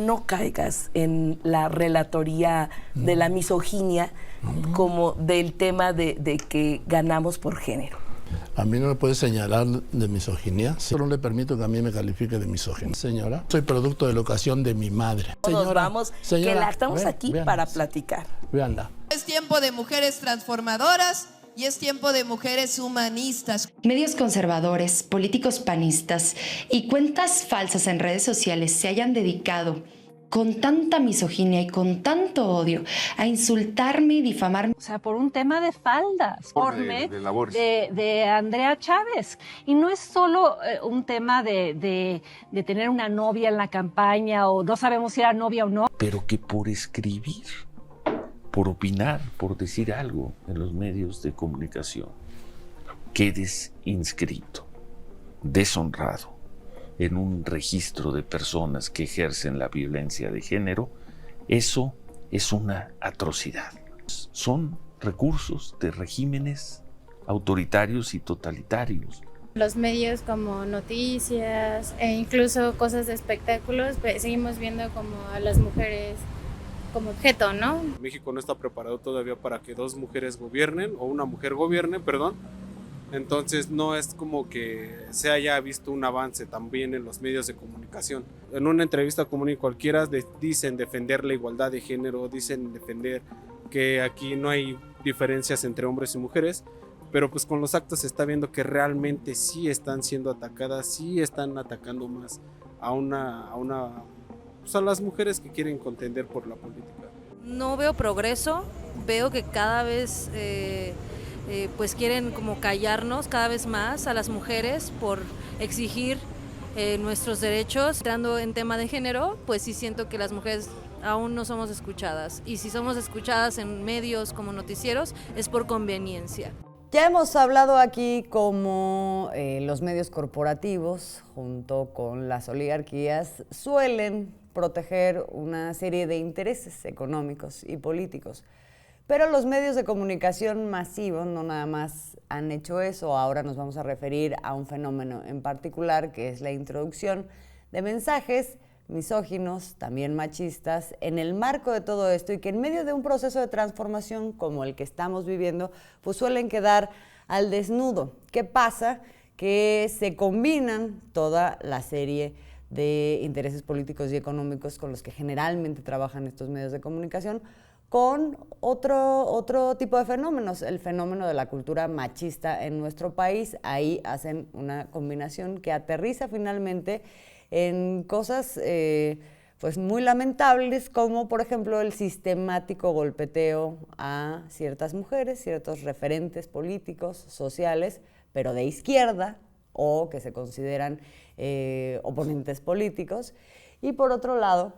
no caigas en la relatoría de la misoginia como del tema de que ganamos por género. A mí no me puede señalar de misoginia. Solo le permito que a mí me califique de misógino. Señora, soy producto de la ocasión de mi madre. Todos vamos, que la estamos aquí para platicar. Véanla. Es tiempo de mujeres transformadoras y es tiempo de mujeres humanistas. Medios conservadores, políticos panistas y cuentas falsas en redes sociales se hayan dedicado con tanta misoginia y con tanto odio a insultarme y difamarme. O sea, por un tema de faldas, de Andrea Chávez. Y no es solo un tema de tener una novia en la campaña o no sabemos si era novia o no. Pero que por escribir, por opinar, por decir algo en los medios de comunicación, quedes inscrito, deshonrado, en un registro de personas que ejercen la violencia de género, eso es una atrocidad. Son recursos de regímenes autoritarios y totalitarios. Los medios como noticias e incluso cosas de espectáculos, pues, seguimos viendo como a las mujeres como objeto, ¿no? México no está preparado todavía para que dos mujeres gobiernen, o una mujer gobierne, perdón. Entonces no es como que se haya visto un avance también en los medios de comunicación. En una entrevista común y cualquiera dicen defender la igualdad de género, dicen defender que aquí no hay diferencias entre hombres y mujeres, pero pues con los actos se está viendo que realmente sí están siendo atacadas, sí están atacando más a pues a las mujeres que quieren contender por la política. No veo progreso, veo que cada vez pues quieren como callarnos cada vez más a las mujeres por exigir nuestros derechos. Entrando en tema de género, pues sí siento que las mujeres aún no somos escuchadas, y si somos escuchadas en medios como noticieros es por conveniencia. Ya hemos hablado aquí cómo los medios corporativos, junto con las oligarquías, suelen proteger una serie de intereses económicos y políticos. Pero los medios de comunicación masivos no nada más han hecho eso. Ahora nos vamos a referir a un fenómeno en particular, que es la introducción de mensajes misóginos, también machistas, en el marco de todo esto, y que en medio de un proceso de transformación como el que estamos viviendo, pues suelen quedar al desnudo. ¿Qué pasa? Que se combinan toda la serie de intereses políticos y económicos con los que generalmente trabajan estos medios de comunicación, con otro tipo de fenómenos, el fenómeno de la cultura machista en nuestro país. Ahí hacen una combinación que aterriza finalmente en cosas pues muy lamentables, como por ejemplo el sistemático golpeteo a ciertas mujeres, ciertos referentes políticos, sociales, pero de izquierda o que se consideran oponentes políticos. Y por otro lado,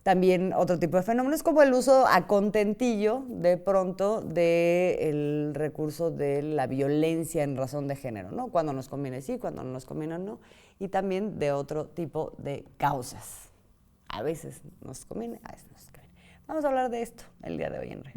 también otro tipo de fenómenos como el uso a contentillo de pronto del recurso de la violencia en razón de género, ¿no? Cuando nos conviene sí, cuando no nos conviene no, y también de otro tipo de causas. A veces nos conviene, a veces nos conviene. Vamos a hablar de esto el día de hoy en Re.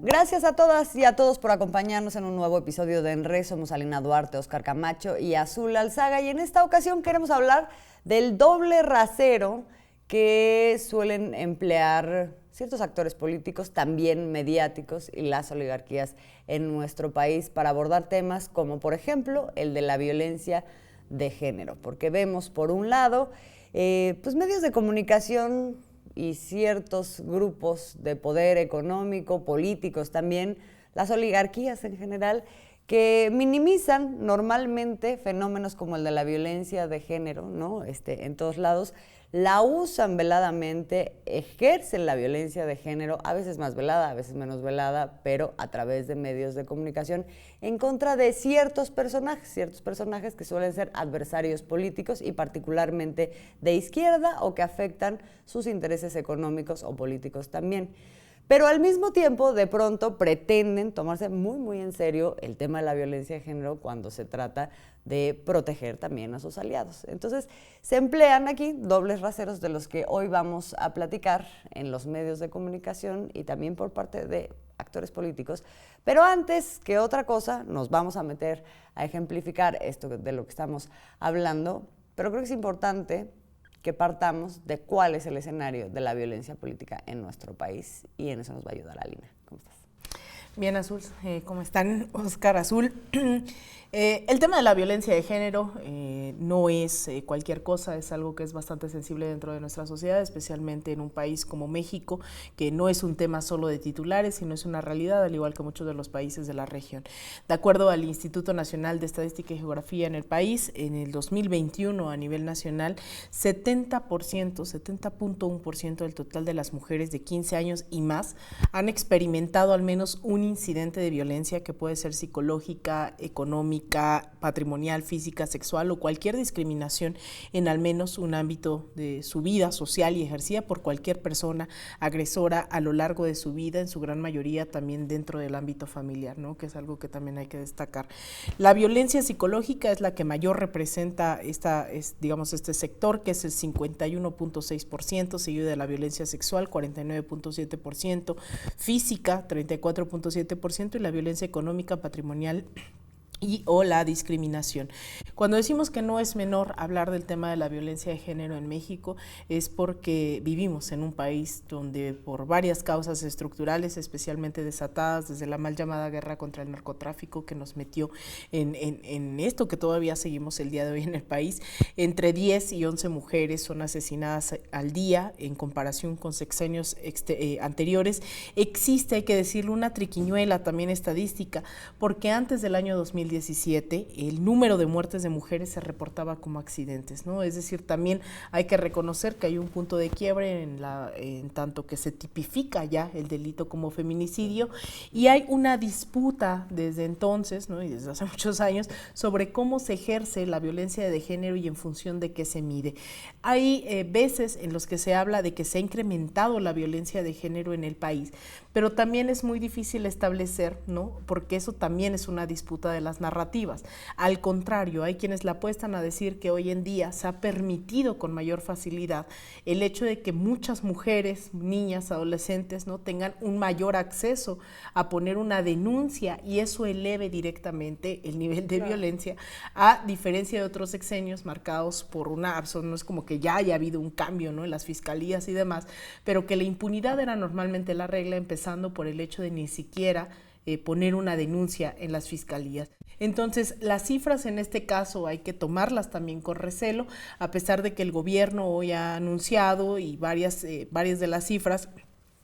Gracias a todas y a todos por acompañarnos en un nuevo episodio de En Re. Somos Alina Duarte, Óscar Camacho y Azul Alzaga, y en esta ocasión queremos hablar del doble rasero que suelen emplear ciertos actores políticos, también mediáticos, y las oligarquías en nuestro país para abordar temas como, por ejemplo, el de la violencia de género. Porque vemos, por un lado, pues medios de comunicación y ciertos grupos de poder económico, políticos también, las oligarquías en general, que minimizan normalmente fenómenos como el de la violencia de género, ¿no? En todos lados, la usan veladamente, ejercen la violencia de género, a veces más velada, a veces menos velada, pero a través de medios de comunicación, en contra de ciertos personajes que suelen ser adversarios políticos y particularmente de izquierda o que afectan sus intereses económicos o políticos también. pero al mismo tiempo de pronto pretenden tomarse muy, muy en serio el tema de la violencia de género cuando se trata de proteger también a sus aliados. Entonces, se emplean aquí dobles raseros de los que hoy vamos a platicar en los medios de comunicación y también por parte de actores políticos. Pero antes que otra cosa, nos vamos a meter a ejemplificar esto de lo que estamos hablando, pero creo que es importante que partamos de cuál es el escenario de la violencia política en nuestro país, y en eso nos va a ayudar Alina. ¿Cómo estás? Bien, Azul. ¿Cómo están? Oscar, Azul. El tema de la violencia de género no es cualquier cosa, es algo que es bastante sensible dentro de nuestra sociedad, especialmente en un país como México, que no es un tema solo de titulares, sino es una realidad, al igual que muchos de los países de la región. De acuerdo al Instituto Nacional de Estadística y Geografía en el país, en el 2021 a nivel nacional, 70.1% del total de las mujeres de 15 años y más han experimentado al menos un incidente de violencia que puede ser psicológica, económica, patrimonial, física, sexual o cualquier discriminación en al menos un ámbito de su vida social y ejercida por cualquier persona agresora a lo largo de su vida, en su gran mayoría también dentro del ámbito familiar, ¿no? Que es algo que también hay que destacar. La violencia psicológica es la que mayor representa este sector, que es el 51.6%, seguido de la violencia sexual, 49.7%, física, 34.7%, y la violencia económica, patrimonial o la discriminación. Cuando decimos que no es menor hablar del tema de la violencia de género en México, es porque vivimos en un país donde por varias causas estructurales, especialmente desatadas desde la mal llamada guerra contra el narcotráfico que nos metió en esto que todavía seguimos el día de hoy en el país, entre 10 y 11 mujeres son asesinadas al día en comparación con sexenios anteriores. Existe, hay que decirlo, una triquiñuela también estadística, porque antes del año 2017 el número de muertes de mujeres se reportaba como accidentes, ¿no? Es decir, también hay que reconocer que hay un punto de quiebre en tanto que se tipifica ya el delito como feminicidio, y hay una disputa desde entonces, ¿no? Y desde hace muchos años, sobre cómo se ejerce la violencia de género y en función de qué se mide. Hay veces en los que se habla de que se ha incrementado la violencia de género en el país, pero también es muy difícil establecer, ¿no? Porque eso también es una disputa de las narrativas. Al contrario, hay quienes la apuestan a decir que hoy en día se ha permitido con mayor facilidad el hecho de que muchas mujeres, niñas, adolescentes, ¿no? tengan un mayor acceso a poner una denuncia, y eso eleve directamente el nivel de violencia, a diferencia de otros sexenios marcados por una, no es como que ya haya habido un cambio, ¿no? en las fiscalías y demás, pero que la impunidad era normalmente la regla, empezando por el hecho de ni siquiera poner una denuncia en las fiscalías. Entonces, las cifras en este caso hay que tomarlas también con recelo, a pesar de que el gobierno hoy ha anunciado, y varias de las cifras,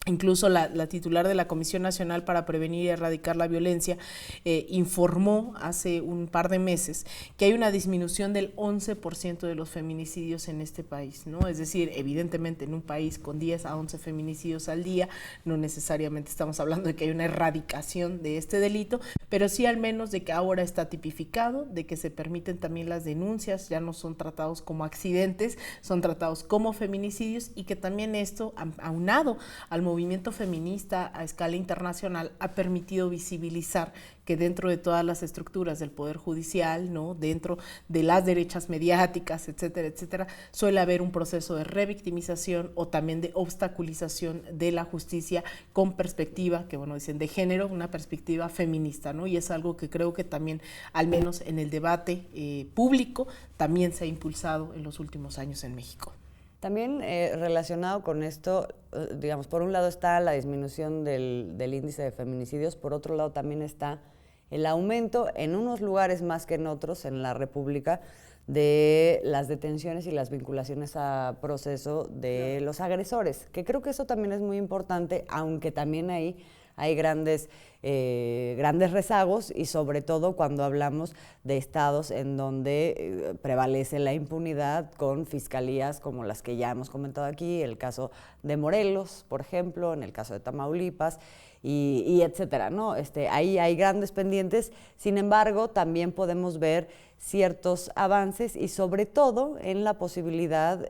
incluso la titular de la Comisión Nacional para Prevenir y Erradicar la Violencia informó hace un par de meses que hay una disminución del 11% de los feminicidios en este país, ¿no? Es decir, evidentemente en un país con 10 a 11 feminicidios al día, no necesariamente estamos hablando de que hay una erradicación de este delito, pero sí al menos de que ahora está tipificado, de que se permiten también las denuncias, ya no son tratados como accidentes, son tratados como feminicidios, y que también esto, aunado al movimiento feminista a escala internacional, ha permitido visibilizar que dentro de todas las estructuras del Poder Judicial, ¿no? dentro de las derechas mediáticas, etcétera, etcétera, suele haber un proceso de revictimización o también de obstaculización de la justicia con perspectiva, que bueno, dicen de género, una perspectiva feminista, ¿no? Y es algo que creo que también, al menos en el debate público, también se ha impulsado en los últimos años en México. También relacionado con esto, digamos, por un lado está la disminución del índice de feminicidios, por otro lado también está el aumento en unos lugares más que en otros en la República de las detenciones y las vinculaciones a proceso de los agresores, que creo que eso también es muy importante, aunque también ahí hay grandes rezagos, y sobre todo cuando hablamos de estados en donde prevalece la impunidad, con fiscalías como las que ya hemos comentado aquí, el caso de Morelos, por ejemplo, en el caso de Tamaulipas, y etcétera, ¿no? Ahí hay grandes pendientes. Sin embargo, también podemos ver ciertos avances, y sobre todo en la posibilidad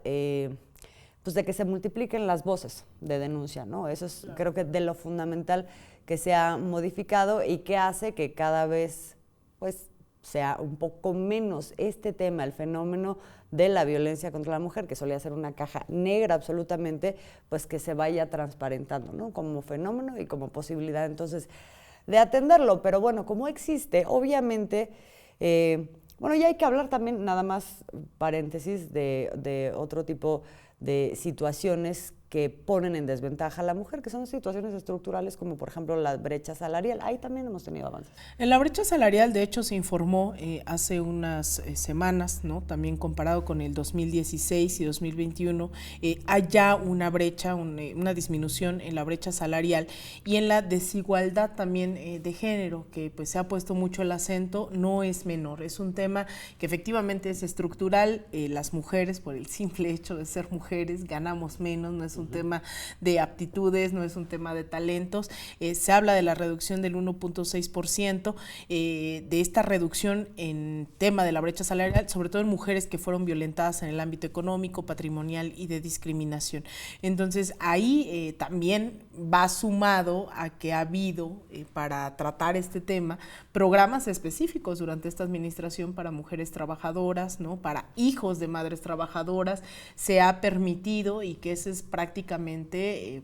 pues de que se multipliquen las voces de denuncia, ¿no? Eso es, creo que, de lo fundamental que se ha modificado y que hace que cada vez pues sea un poco menos este tema, el fenómeno de la violencia contra la mujer, que solía ser una caja negra absolutamente, pues que se vaya transparentando, ¿no? Como fenómeno y como posibilidad entonces de atenderlo. Pero bueno, como existe, obviamente, bueno, ya hay que hablar también, nada más paréntesis, de otro tipo de situaciones que ponen en desventaja a la mujer, que son situaciones estructurales como por ejemplo la brecha salarial. Ahí también hemos tenido avances. En la brecha salarial, de hecho, se informó hace unas semanas, ¿no? También comparado con el 2016 y 2021, hay ya una brecha, una disminución en la brecha salarial y en la desigualdad también de género, que pues se ha puesto mucho el acento, no es menor. Es un tema que efectivamente es estructural. Las mujeres, por el simple hecho de ser mujeres, ganamos menos, no es un tema de aptitudes, no es un tema de talentos. Se habla de la reducción del 1.6%, de esta reducción en tema de la brecha salarial, sobre todo en mujeres que fueron violentadas en el ámbito económico, patrimonial y de discriminación. Entonces, ahí también va sumado a que ha habido, para tratar este tema, programas específicos durante esta administración para mujeres trabajadoras, ¿no? Para hijos de madres trabajadoras. Se ha permitido, y que ese es prácticamente,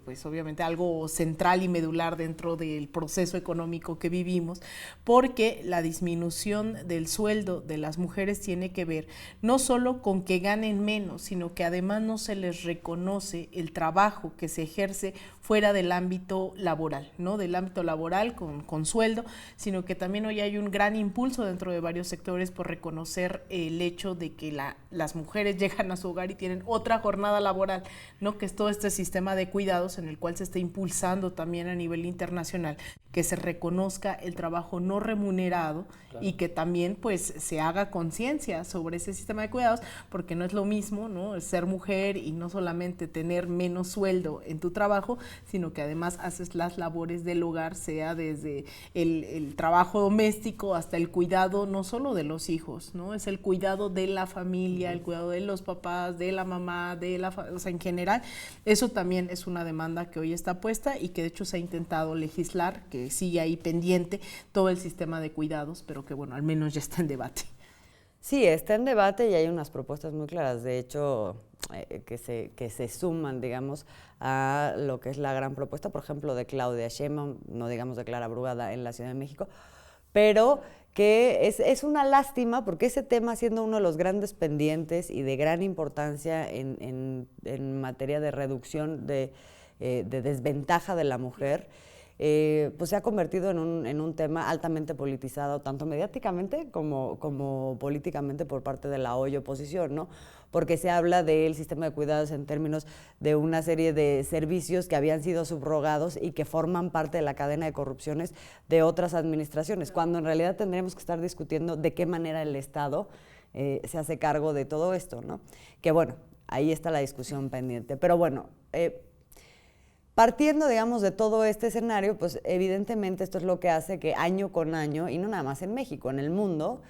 pues obviamente algo central y medular dentro del proceso económico que vivimos, porque la disminución del sueldo de las mujeres tiene que ver no solo con que ganen menos, sino que además no se les reconoce el trabajo que se ejerce fuera del ámbito laboral, ¿no? Del ámbito laboral con sueldo, sino que también hoy hay un gran impulso dentro de varios sectores por reconocer el hecho de que las mujeres llegan a su hogar y tienen otra jornada laboral, ¿no? Que es todo este sistema de cuidados en el cual se está impulsando también a nivel internacional, que se reconozca el trabajo no remunerado, claro, y que también pues se haga conciencia sobre ese sistema de cuidados, porque no es lo mismo, ¿no? Ser mujer y no solamente tener menos sueldo en tu trabajo, sino que además haces las labores del hogar, sea desde el trabajo doméstico hasta el cuidado no solo de los hijos, ¿no? Es el cuidado de la familia, el cuidado de los papás, de la mamá, o sea, en general. Eso también es una demanda que hoy está puesta y que de hecho se ha intentado legislar, que sigue ahí pendiente todo el sistema de cuidados, pero que bueno, al menos ya está en debate. Sí, está en debate y hay unas propuestas muy claras, de hecho, que se suman, digamos, a lo que es la gran propuesta, por ejemplo, de Claudia Sheinbaum, no digamos de Clara Brugada en la Ciudad de México, pero que es una lástima porque ese tema, siendo uno de los grandes pendientes y de gran importancia en materia de reducción de desventaja de la mujer, pues se ha convertido en un tema altamente politizado, tanto mediáticamente como políticamente por parte de la hoy oposición, ¿no? Porque se habla del sistema de cuidados en términos de una serie de servicios que habían sido subrogados y que forman parte de la cadena de corrupciones de otras administraciones, cuando en realidad tendríamos que estar discutiendo de qué manera el Estado se hace cargo de todo esto, ¿no? Que bueno, ahí está la discusión pendiente. Pero bueno, partiendo, digamos, de todo este escenario, pues evidentemente esto es lo que hace que año con año, y no nada más en México, en el mundo,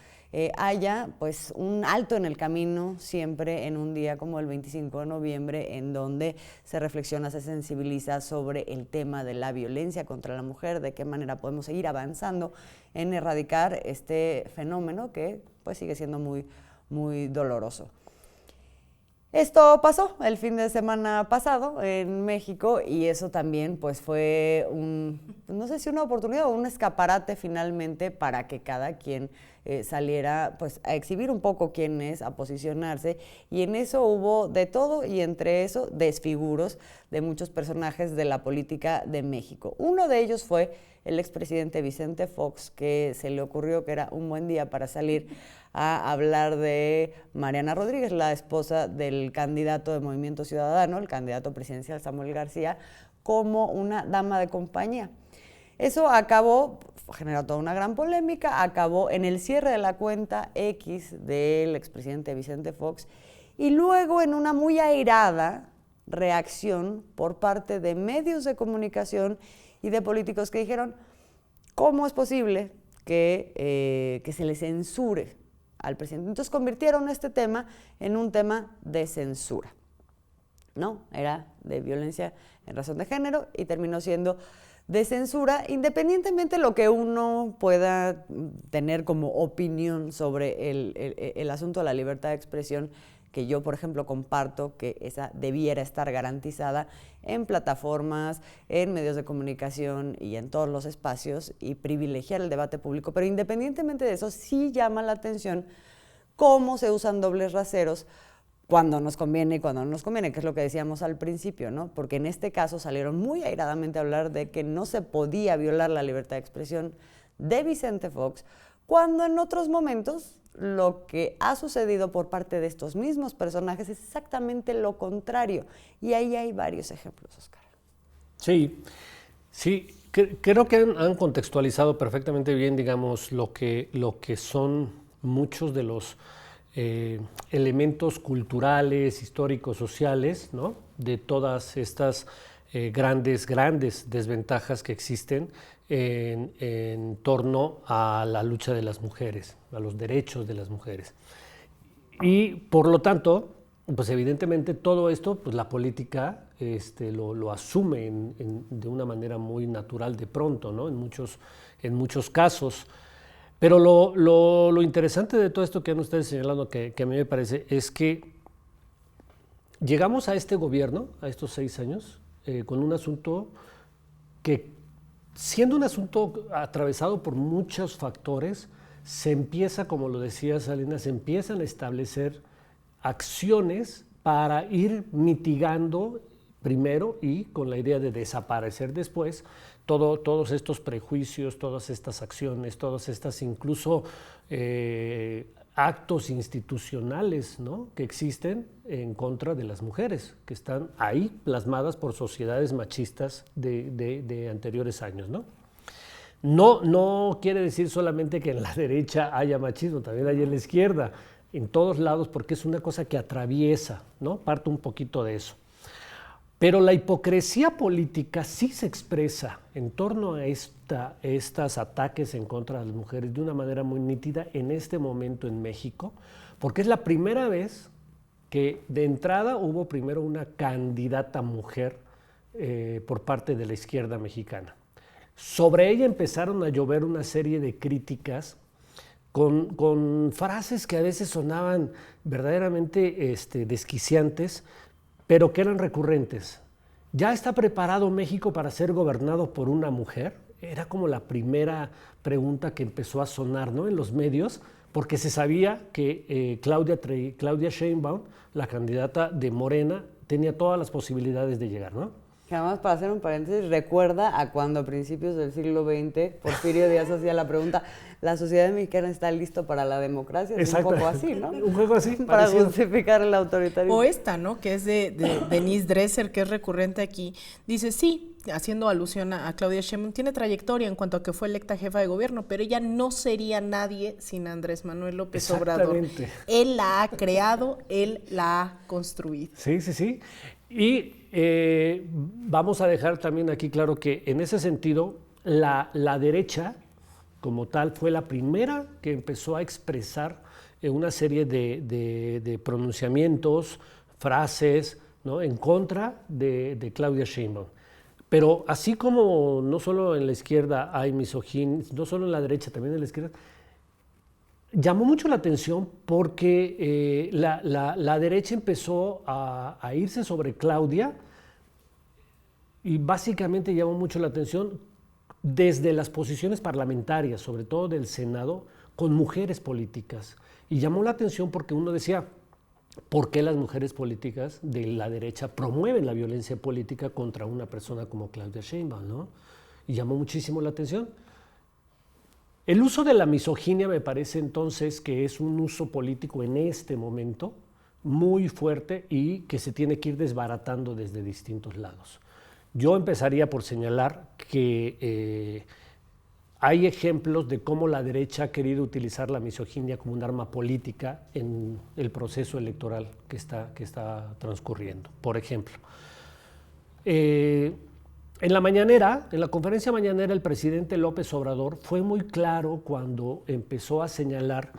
haya pues un alto en el camino siempre en un día como el 25 de noviembre, en donde se reflexiona, se sensibiliza sobre el tema de la violencia contra la mujer, de qué manera podemos seguir avanzando en erradicar este fenómeno que pues sigue siendo muy, muy doloroso. Esto pasó el fin de semana pasado en México y eso también pues fue no sé si una oportunidad o un escaparate finalmente para que cada quien saliera pues a exhibir un poco quién es, a posicionarse, y en eso hubo de todo y entre eso desfiguros de muchos personajes de la política de México. Uno de ellos fue el expresidente Vicente Fox, que se le ocurrió que era un buen día para salir a hablar de Mariana Rodríguez, la esposa del candidato de Movimiento Ciudadano, el candidato presidencial Samuel García, como una dama de compañía. Eso generó toda una gran polémica, acabó en el cierre de la cuenta X del expresidente Vicente Fox y luego en una muy airada reacción por parte de medios de comunicación y de políticos que dijeron, ¿cómo es posible que se le censure al presidente? Entonces convirtieron este tema en un tema de censura. No, era de violencia en razón de género y terminó siendo de censura, independientemente de lo que uno pueda tener como opinión sobre el asunto de la libertad de expresión, que yo, por ejemplo, comparto que esa debiera estar garantizada en plataformas, en medios de comunicación y en todos los espacios, y privilegiar el debate público. Pero independientemente de eso, sí llama la atención cómo se usan dobles raseros cuando nos conviene y cuando no nos conviene, que es lo que decíamos al principio, ¿no? Porque en este caso salieron muy airadamente a hablar de que no se podía violar la libertad de expresión de Vicente Fox, cuando en otros momentos lo que ha sucedido por parte de estos mismos personajes es exactamente lo contrario. Y ahí hay varios ejemplos, Oscar. Sí, creo que han contextualizado perfectamente bien, digamos, lo que son muchos de los elementos culturales, históricos, sociales, ¿no? De todas estas grandes desventajas que existen en torno a la lucha de las mujeres, a los derechos de las mujeres. Y por lo tanto, pues evidentemente todo esto, pues la política lo asume de una manera muy natural de pronto, ¿no? En muchos casos. Pero lo interesante de todo esto que han ustedes señalando, que a mí me parece, es que llegamos a este gobierno, a estos 6 años, con un asunto que, siendo un asunto atravesado por muchos factores, se empieza, como lo decía Salinas, se empiezan a establecer acciones para ir mitigando primero y con la idea de desaparecer después todos estos prejuicios, todas estas acciones, todas estas incluso actos institucionales, ¿no? Que existen en contra de las mujeres, que están ahí plasmadas por sociedades machistas de anteriores años, ¿no? No quiere decir solamente que en la derecha haya machismo, también hay en la izquierda, en todos lados, porque es una cosa que atraviesa, ¿no? Parto un poquito de eso. Pero la hipocresía política sí se expresa en torno a estos ataques en contra de las mujeres de una manera muy nítida en este momento en México, porque es la primera vez que de entrada hubo primero una candidata mujer por parte de la izquierda mexicana. Sobre ella empezaron a llover una serie de críticas con frases que a veces sonaban verdaderamente desquiciantes, pero que eran recurrentes. ¿Ya está preparado México para ser gobernado por una mujer? Era como la primera pregunta que empezó a sonar, ¿no? En los medios, porque se sabía que Claudia Sheinbaum, la candidata de Morena, tenía todas las posibilidades de llegar, ¿no? Que además, para hacer un paréntesis, recuerda a cuando a principios del siglo XX Porfirio Díaz hacía la pregunta: ¿la sociedad mexicana está listo para la democracia? Es un poco así, ¿no? Un juego así. Para parecido. justificar el autoritarismo. O esta, ¿no? Que es de Denise Dresser, que es recurrente aquí. Dice, sí, haciendo alusión a Claudia Sheinbaum, tiene trayectoria en cuanto a que fue electa jefa de gobierno, pero ella no sería nadie sin Andrés Manuel López Obrador. Él la ha creado, él la ha construido. Sí. Y vamos a dejar también aquí claro que en ese sentido la derecha como tal fue la primera que empezó a expresar una serie de pronunciamientos, frases, ¿no? En contra de Claudia Sheinbaum. Pero así como no solo en la izquierda hay misoginia, no solo en la derecha, también en la izquierda, llamó mucho la atención porque la derecha empezó a irse sobre Claudia y básicamente llamó mucho la atención desde las posiciones parlamentarias, sobre todo del Senado, con mujeres políticas. Y llamó la atención porque uno decía, ¿por qué las mujeres políticas de la derecha promueven la violencia política contra una persona como Claudia Sheinbaum, ¿no? Y llamó muchísimo la atención. El uso de la misoginia me parece entonces que es un uso político en este momento muy fuerte y que se tiene que ir desbaratando desde distintos lados. Yo empezaría por señalar que hay ejemplos de cómo la derecha ha querido utilizar la misoginia como un arma política en el proceso electoral que está transcurriendo. Por ejemplo, en la conferencia mañanera, el presidente López Obrador fue muy claro cuando empezó a señalar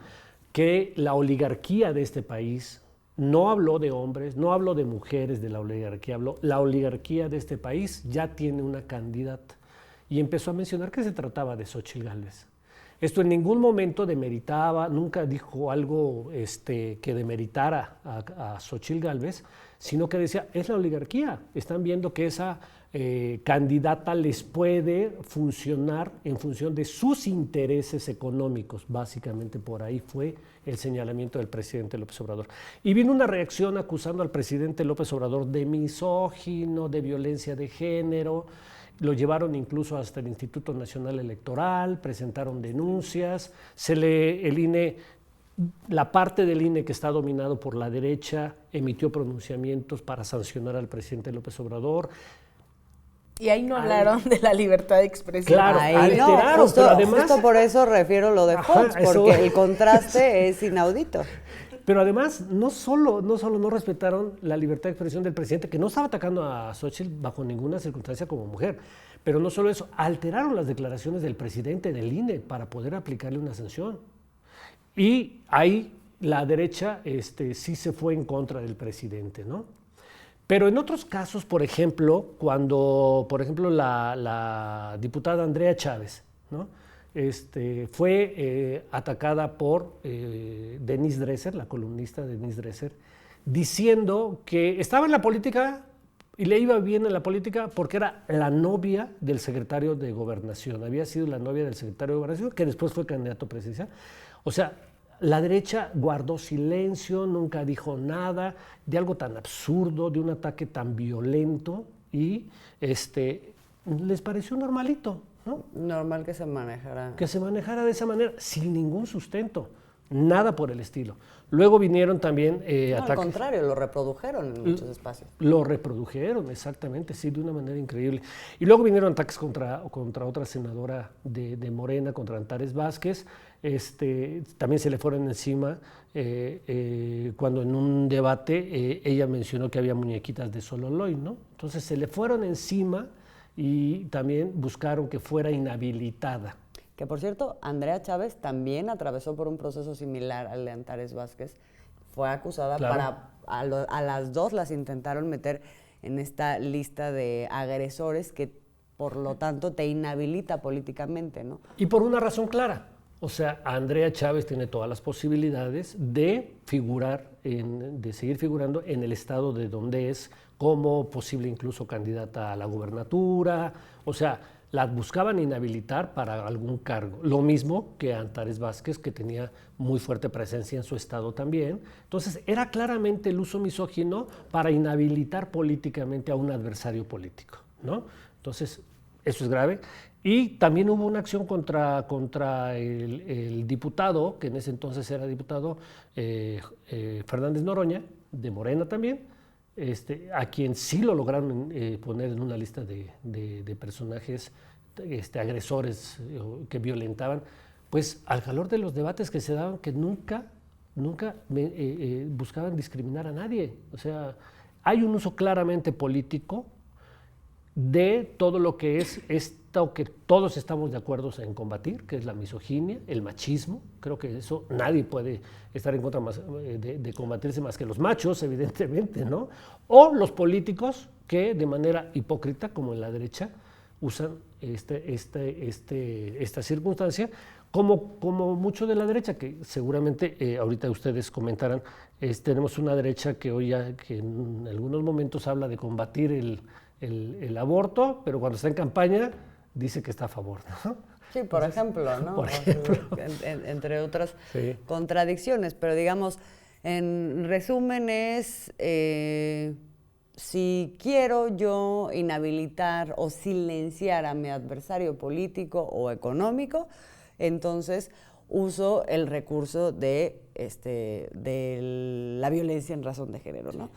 que la oligarquía de este país no habló de hombres, no habló de mujeres de la oligarquía, habló la oligarquía de este país ya tiene una candidata. Y empezó a mencionar que se trataba de Xóchitl Gálvez. Esto en ningún momento demeritaba, nunca dijo algo que demeritara a Xóchitl Gálvez, sino que decía, es la oligarquía. Están viendo que esa candidata les puede funcionar en función de sus intereses económicos. Básicamente por ahí fue el señalamiento del presidente López Obrador. Y vino una reacción acusando al presidente López Obrador de misógino, de violencia de género. Lo llevaron incluso hasta el Instituto Nacional Electoral, presentaron denuncias, el INE, la parte del INE que está dominado por la derecha, emitió pronunciamientos para sancionar al presidente López Obrador. Y ahí no hablaron de la libertad de expresión. Claro, ahí no, justo por eso refiero lo de Fox, porque el contraste es inaudito. Pero además, no solo no respetaron la libertad de expresión del presidente, que no estaba atacando a Xóchitl bajo ninguna circunstancia como mujer, pero no solo eso, alteraron las declaraciones del presidente del INE para poder aplicarle una sanción. Y ahí la derecha sí se fue en contra del presidente, ¿no? Pero en otros casos, por ejemplo, cuando, la diputada Andrea Chávez, ¿no? Fue atacada por Denise Dresser, la columnista Denise Dresser, diciendo que estaba en la política y le iba bien en la política porque era la novia del secretario de Gobernación. Había sido la novia del secretario de Gobernación, que después fue candidato presidencial. O sea, la derecha guardó silencio, nunca dijo nada de algo tan absurdo, de un ataque tan violento, y les pareció normalito, ¿no? Normal que se manejara. Que se manejara de esa manera, sin ningún sustento, nada por el estilo. Luego vinieron también ataques. Al contrario, lo reprodujeron en muchos espacios. Lo reprodujeron, exactamente, sí, de una manera increíble. Y luego vinieron ataques contra otra senadora de Morena, contra Antares Vázquez. También se le fueron encima cuando en un debate ella mencionó que había muñequitas de Sololoy, ¿no? Entonces se le fueron encima y también buscaron que fuera inhabilitada. Que por cierto, Andrea Chávez también atravesó por un proceso similar al de Antares Vázquez. Fue acusada, claro. A las dos las intentaron meter en esta lista de agresores que por lo tanto te inhabilita políticamente, ¿no? Y por una razón clara. O sea, Andrea Chávez tiene todas las posibilidades de de seguir figurando en el estado de donde es, como posible incluso candidata a la gubernatura. O sea, la buscaban inhabilitar para algún cargo. Lo mismo que Antares Vázquez, que tenía muy fuerte presencia en su estado también. Entonces, era claramente el uso misógino para inhabilitar políticamente a un adversario político, ¿no? Entonces, eso es grave. Y también hubo una acción contra el diputado, que en ese entonces era diputado, Fernández Noroña, de Morena también, a quien sí lo lograron poner en una lista de personajes agresores que violentaban, pues al calor de los debates que se daban, que nunca buscaban discriminar a nadie. O sea, hay un uso claramente político de todo lo que es esto que todos estamos de acuerdo en combatir, que es la misoginia, el machismo. Creo que eso nadie puede estar en contra más, de combatirse más que los machos, evidentemente, ¿no? O los políticos que de manera hipócrita, como en la derecha, usan esta circunstancia, como mucho de la derecha, que seguramente ahorita ustedes comentarán, tenemos una derecha que hoy ya, que en algunos momentos habla de combatir el aborto, pero cuando está en campaña dice que está a favor, ¿no? Sí, por ejemplo, ¿no? Por ejemplo. Entre otras sí. Contradicciones, pero digamos, en resumen es, si quiero yo inhabilitar o silenciar a mi adversario político o económico, entonces uso el recurso de la violencia en razón de género, ¿no?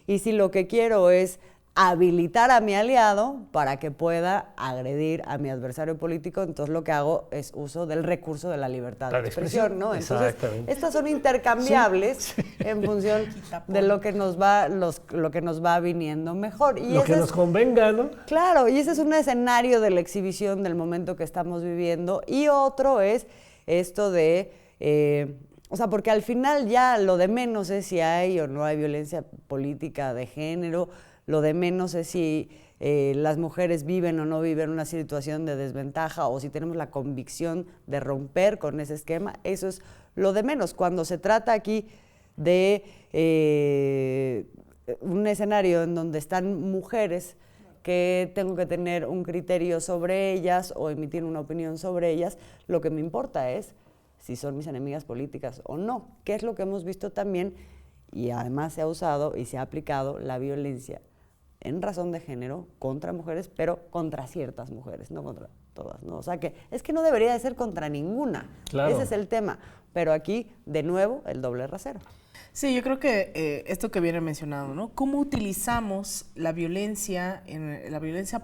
Y si lo que quiero es habilitar a mi aliado para que pueda agredir a mi adversario político, entonces lo que hago es uso del recurso de la libertad de expresión, ¿no? Entonces, estas son intercambiables en función de lo que nos va viniendo mejor. Y lo que nos convenga, ¿no? Claro, y ese es un escenario de la exhibición del momento que estamos viviendo. Y otro es esto de O sea, porque al final ya lo de menos es si hay o no hay violencia política de género, lo de menos es si las mujeres viven o no viven una situación de desventaja o si tenemos la convicción de romper con ese esquema. Eso es lo de menos. Cuando se trata aquí de un escenario en donde están mujeres que tengo que tener un criterio sobre ellas o emitir una opinión sobre ellas, lo que me importa es si son mis enemigas políticas o no, que es lo que hemos visto también, y además se ha usado y se ha aplicado la violencia en razón de género contra mujeres, pero contra ciertas mujeres, no contra todas, ¿no? O sea que es que no debería de ser contra ninguna, claro. Ese es el tema, pero aquí, de nuevo, el doble rasero. Sí, yo creo que esto que viene mencionado, ¿no? ¿Cómo utilizamos la violencia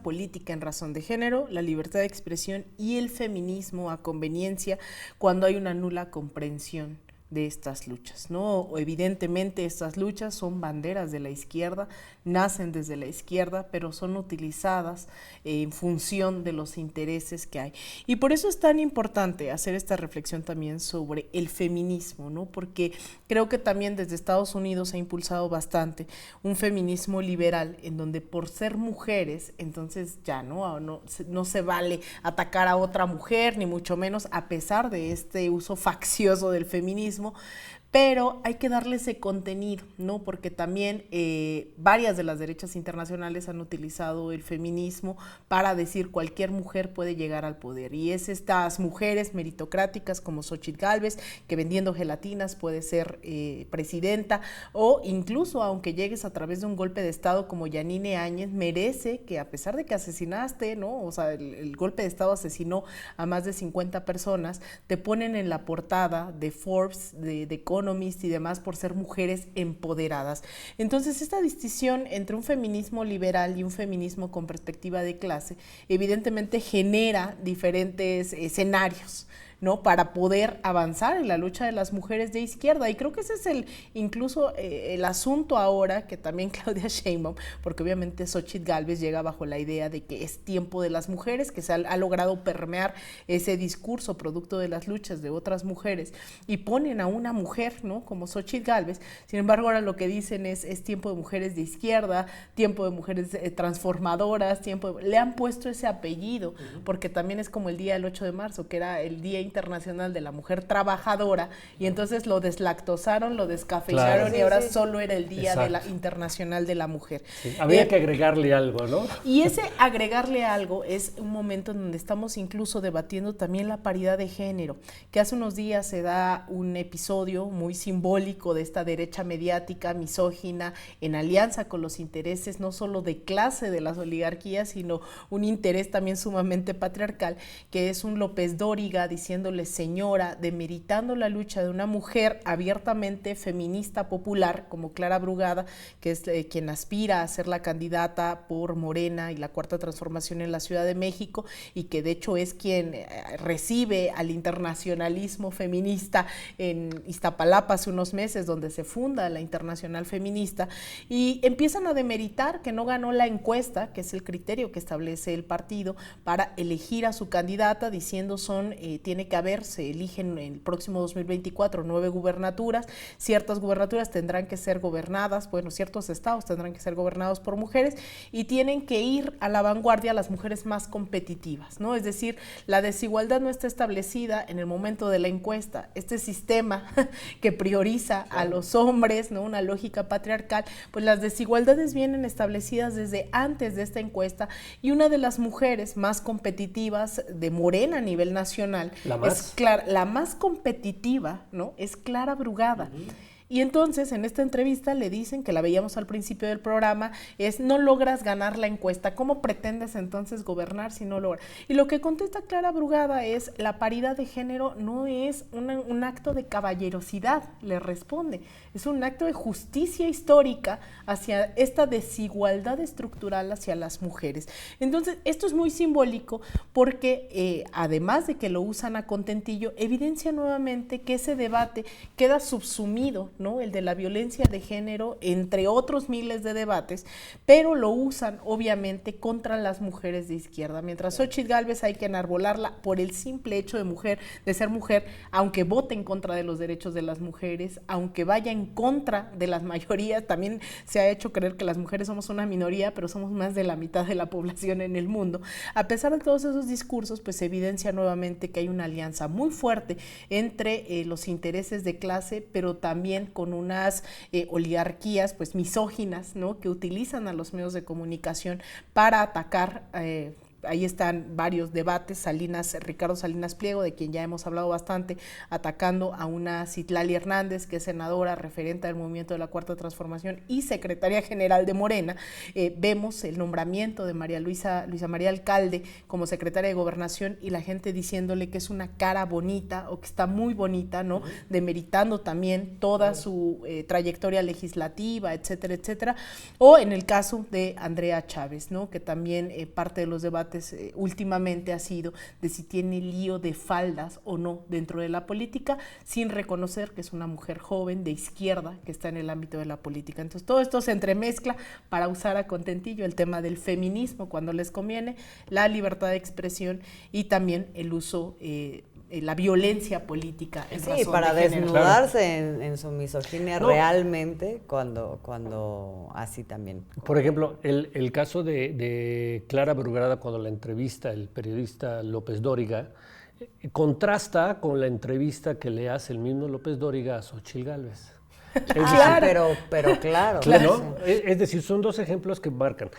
política en razón de género, la libertad de expresión y el feminismo a conveniencia cuando hay una nula comprensión de estas luchas, ¿no? Evidentemente estas luchas son banderas de la izquierda, nacen desde la izquierda, pero son utilizadas en función de los intereses que hay. Y por eso es tan importante hacer esta reflexión también sobre el feminismo, ¿no? Porque creo que también desde Estados Unidos se ha impulsado bastante un feminismo liberal, en donde por ser mujeres, entonces ya no se vale atacar a otra mujer, ni mucho menos, a pesar de este uso faccioso del feminismo, pero hay que darle ese contenido, ¿no? Porque también varias de las derechas internacionales han utilizado el feminismo para decir cualquier mujer puede llegar al poder, y es estas mujeres meritocráticas como Xochitl Gálvez, que vendiendo gelatinas puede ser presidenta, o incluso aunque llegues a través de un golpe de estado como Yanine Áñez, merece que a pesar de que asesinaste, ¿no? O sea, el golpe de estado asesinó a más de 50 personas, te ponen en la portada de Forbes, de Economist y demás por ser mujeres empoderadas. Entonces, esta distinción entre un feminismo liberal y un feminismo con perspectiva de clase evidentemente genera diferentes escenarios, ¿no? Para poder avanzar en la lucha de las mujeres de izquierda, y creo que ese es incluso el asunto ahora que también Claudia Sheinbaum, porque obviamente Xochitl Gálvez llega bajo la idea de que es tiempo de las mujeres, que se ha logrado permear ese discurso producto de las luchas de otras mujeres, y ponen a una mujer, ¿no? Como Xochitl Gálvez. Sin embargo, ahora lo que dicen es tiempo de mujeres de izquierda, tiempo de mujeres transformadoras, le han puesto ese apellido, porque también es como el día del 8 de marzo, que era el Día Internacional de la Mujer Trabajadora, y entonces lo deslactosaron, lo descafeinaron, claro. Y ahora solo era el Día de la Internacional de la Mujer. Sí, habría que agregarle algo, ¿no? Y ese agregarle algo es un momento en donde estamos incluso debatiendo también la paridad de género, que hace unos días se da un episodio muy simbólico de esta derecha mediática misógina en alianza con los intereses no solo de clase de las oligarquías, sino un interés también sumamente patriarcal, que es un López Dóriga diciéndole señora, demeritando la lucha de una mujer abiertamente feminista popular como Clara Brugada, que es quien aspira a ser la candidata por Morena y la Cuarta Transformación en la Ciudad de México, y que de hecho es quien recibe al internacionalismo feminista en Iztapalapa hace unos meses, donde se funda la Internacional Feminista, y empiezan a demeritar que no ganó la encuesta, que es el criterio que establece el partido para elegir a su candidata, diciendo tiene que haber, se eligen en el próximo 2024 9 gubernaturas, ciertas gubernaturas tendrán que ser gobernadas, bueno, ciertos estados tendrán que ser gobernados por mujeres, y tienen que ir a la vanguardia las mujeres más competitivas, ¿no? Es decir, la desigualdad no está establecida en el momento de la encuesta, este sistema que prioriza a los hombres, ¿no? Una lógica patriarcal, pues las desigualdades vienen establecidas desde antes de esta encuesta, y una de las mujeres más competitivas de Morena a nivel nacional, la más competitiva, ¿no? Es Clara Brugada. Y entonces en esta entrevista le dicen, que la veíamos al principio del programa, no logras ganar la encuesta, ¿cómo pretendes entonces gobernar si no logras? Y lo que contesta Clara Brugada es, la paridad de género no es un acto de caballerosidad, le responde, es un acto de justicia histórica hacia esta desigualdad estructural hacia las mujeres. Entonces esto es muy simbólico porque además de que lo usan a contentillo, evidencia nuevamente que ese debate queda subsumido, ¿no? El de la violencia de género, entre otros miles de debates, pero lo usan obviamente contra las mujeres de izquierda. Mientras Xóchitl Gálvez hay que enarbolarla por el simple hecho de ser mujer, aunque vote en contra de los derechos de las mujeres, aunque vaya en contra de las mayorías. También se ha hecho creer que las mujeres somos una minoría, pero somos más de la mitad de la población en el mundo. A pesar de todos esos discursos, pues se evidencia nuevamente que hay una alianza muy fuerte entre los intereses de clase, pero también con unas oligarquías pues misóginas, ¿no? Que utilizan a los medios de comunicación para atacar. Ahí están varios debates, Ricardo Salinas Pliego, de quien ya hemos hablado bastante, atacando a una Citlali Hernández, que es senadora, referente del movimiento de la Cuarta Transformación y secretaria general de Morena. Vemos el nombramiento de Luisa María Alcalde como secretaria de Gobernación y la gente diciéndole que es una cara bonita o que está muy bonita, ¿no? Demeritando también toda su trayectoria legislativa, etcétera, etcétera. O en el caso de Andrea Chávez, ¿no? Que también parte de los debates últimamente ha sido de si tiene lío de faldas o no dentro de la política, sin reconocer que es una mujer joven de izquierda que está en el ámbito de la política. Entonces todo esto se entremezcla para usar a contentillo el tema del feminismo cuando les conviene, la libertad de expresión y también el uso la violencia política en razón para de género. desnudarse en su misoginia realmente cuando así también. Por ejemplo, el caso de Clara Brugada, cuando la entrevista el periodista López Dóriga, contrasta con la entrevista que le hace el mismo López Dóriga a Xóchitl Gálvez. Pero claro. ¿No? Es decir, son dos ejemplos que marcan.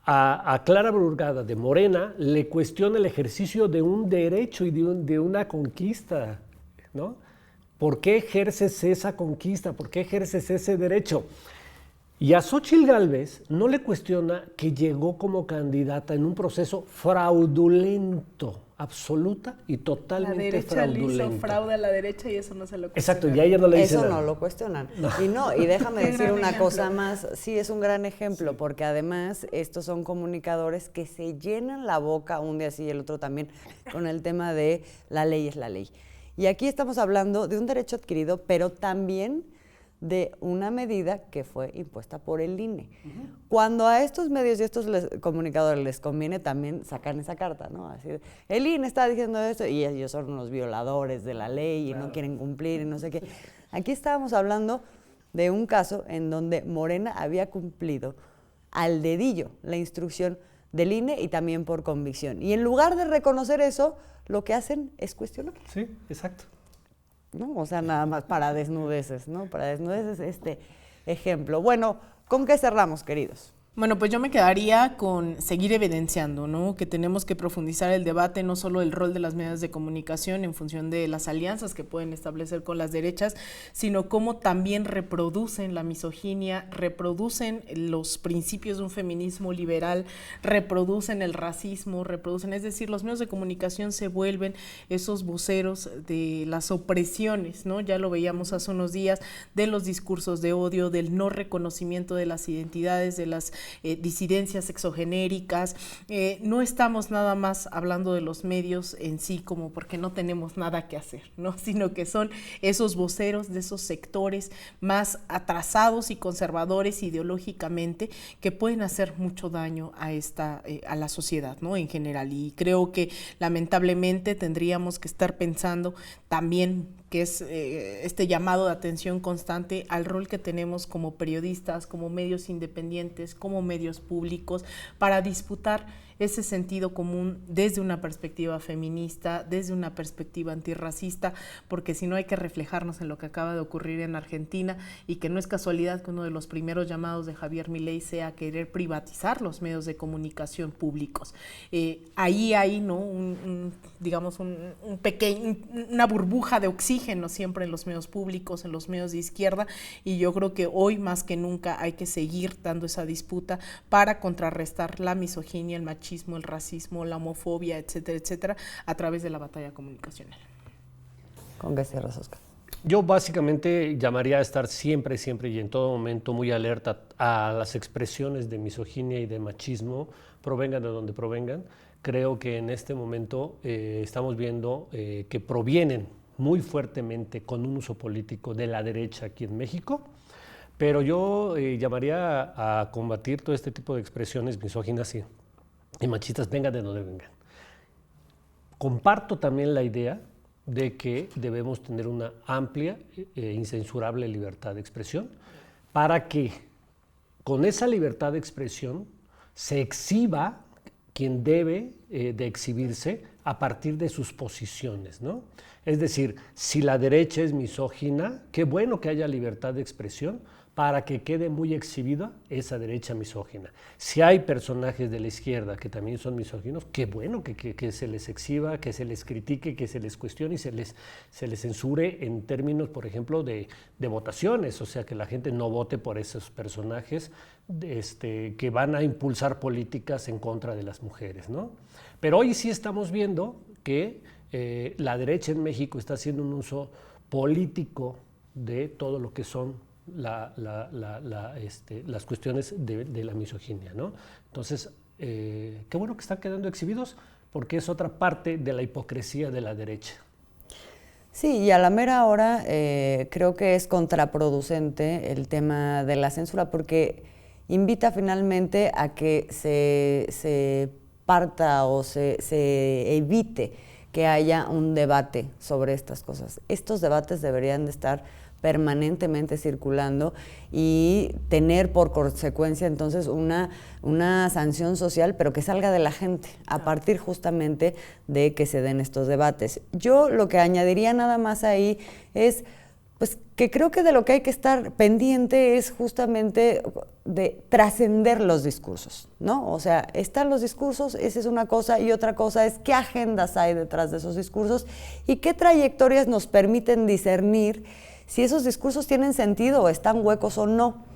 A Clara Brugada de Morena le cuestiona el ejercicio de un derecho y de una conquista, ¿no? ¿Por qué ejerces esa conquista? ¿Por qué ejerces ese derecho? Y a Xóchitl Gálvez no le cuestiona que llegó como candidata en un proceso fraudulento, absoluta y totalmente fraudulento. La derecha le hizo fraude a la derecha y eso no se lo cuestiona. Exacto, y a ella no le dice eso nada. No lo cuestionan. Y déjame decir una cosa más, sí es un gran ejemplo, porque además estos son comunicadores que se llenan la boca un día sí y el otro también con el tema de la ley es la ley. Y aquí estamos hablando de un derecho adquirido, pero también de una medida que fue impuesta por el INE. Cuando a estos medios y a estos comunicadores les conviene, también sacan esa carta, ¿no? Así de, el INE está diciendo esto y ellos son unos violadores de la ley y no quieren cumplir y no sé qué. Aquí estábamos hablando de un caso en donde Morena había cumplido al dedillo la instrucción del INE y también por convicción. Y en lugar de reconocer eso, lo que hacen es cuestionar. Sí, exacto. ¿No? O sea, nada más para desnudeces, ¿no? Para desnudeces este ejemplo. Bueno, ¿con qué cerramos, queridos? Bueno, pues yo me quedaría con seguir evidenciando, ¿no? Que tenemos que profundizar el debate, no solo el rol de las medios de comunicación en función de las alianzas que pueden establecer con las derechas, sino cómo también reproducen la misoginia, reproducen los principios de un feminismo liberal, reproducen el racismo, es decir, los medios de comunicación se vuelven esos voceros de las opresiones, ¿no? Ya lo veíamos hace unos días, de los discursos de odio, del no reconocimiento de las identidades, de las disidencias sexogenéricas. No estamos nada más hablando de los medios en sí como porque no tenemos nada que hacer, ¿no? Sino que son esos voceros de esos sectores más atrasados y conservadores ideológicamente que pueden hacer mucho daño a la sociedad, ¿no? En general. Y creo que lamentablemente tendríamos que estar pensando también que es este llamado de atención constante al rol que tenemos como periodistas, como medios independientes, como medios públicos, para disputar ese sentido común desde una perspectiva feminista, desde una perspectiva antirracista, porque si no hay que reflejarnos en lo que acaba de ocurrir en Argentina y que no es casualidad que uno de los primeros llamados de Javier Milei sea querer privatizar los medios de comunicación públicos. Ahí hay, ¿no? Una burbuja de oxígeno siempre en los medios públicos, en los medios de izquierda, y yo creo que hoy más que nunca hay que seguir dando esa disputa para contrarrestar la misoginia, el machismo, el racismo, la homofobia, etcétera, etcétera, a través de la batalla comunicacional. ¿Con qué cierras, Oscar? Yo básicamente llamaría a estar siempre y en todo momento muy alerta a las expresiones de misoginia y de machismo, provengan de donde provengan. Creo que en este momento estamos viendo que provienen muy fuertemente con un uso político de la derecha aquí en México, pero yo llamaría a combatir todo este tipo de expresiones misóginas y machistas, vengan de donde vengan. Comparto también la idea de que debemos tener una amplia e incensurable libertad de expresión para que con esa libertad de expresión se exhiba quien debe de exhibirse a partir de sus posiciones, ¿no? Es decir, si la derecha es misógina, qué bueno que haya libertad de expresión para que quede muy exhibida esa derecha misógina. Si hay personajes de la izquierda que también son misóginos, qué bueno que se les exhiba, que se les critique, que se les cuestione y se les censure en términos, por ejemplo, de votaciones, o sea, que la gente no vote por esos personajes que van a impulsar políticas en contra de las mujeres, ¿no? Pero hoy sí estamos viendo que la derecha en México está haciendo un uso político de todo lo que son las cuestiones de la misoginia, ¿no? Entonces, qué bueno que están quedando exhibidos porque es otra parte de la hipocresía de la derecha. Sí, y a la mera hora creo que es contraproducente el tema de la censura porque invita finalmente a que se parta o se evite que haya un debate sobre estas cosas. Estos debates deberían de estar permanentemente circulando y tener por consecuencia entonces una sanción social, pero que salga de la gente, a partir justamente de que se den estos debates. Yo lo que añadiría nada más ahí es pues que creo que de lo que hay que estar pendiente es justamente de trascender los discursos, ¿no? O sea, están los discursos, esa es una cosa, y otra cosa es qué agendas hay detrás de esos discursos y qué trayectorias nos permiten discernir si esos discursos tienen sentido o están huecos o no.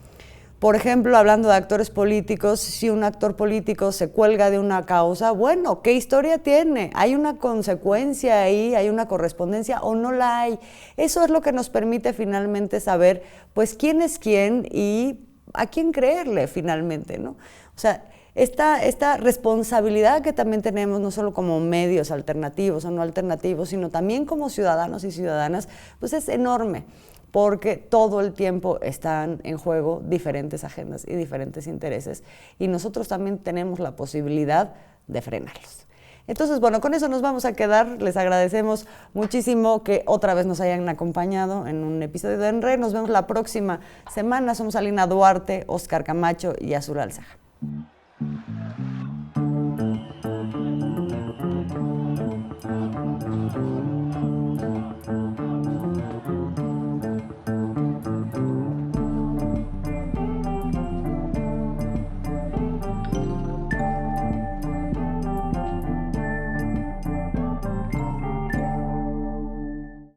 Por ejemplo, hablando de actores políticos, si un actor político se cuelga de una causa, bueno, ¿qué historia tiene? ¿Hay una consecuencia ahí? ¿Hay una correspondencia o no la hay? Eso es lo que nos permite finalmente saber, pues, quién es quién y a quién creerle finalmente, ¿no? O sea, esta responsabilidad que también tenemos, no solo como medios alternativos o no alternativos, sino también como ciudadanos y ciudadanas, pues es enorme, porque todo el tiempo están en juego diferentes agendas y diferentes intereses, y nosotros también tenemos la posibilidad de frenarlos. Entonces, bueno, con eso nos vamos a quedar. Les agradecemos muchísimo que otra vez nos hayan acompañado en un episodio de En Red. Nos vemos la próxima semana. Somos Alina Duarte, Oscar Camacho y Azul Alzaga.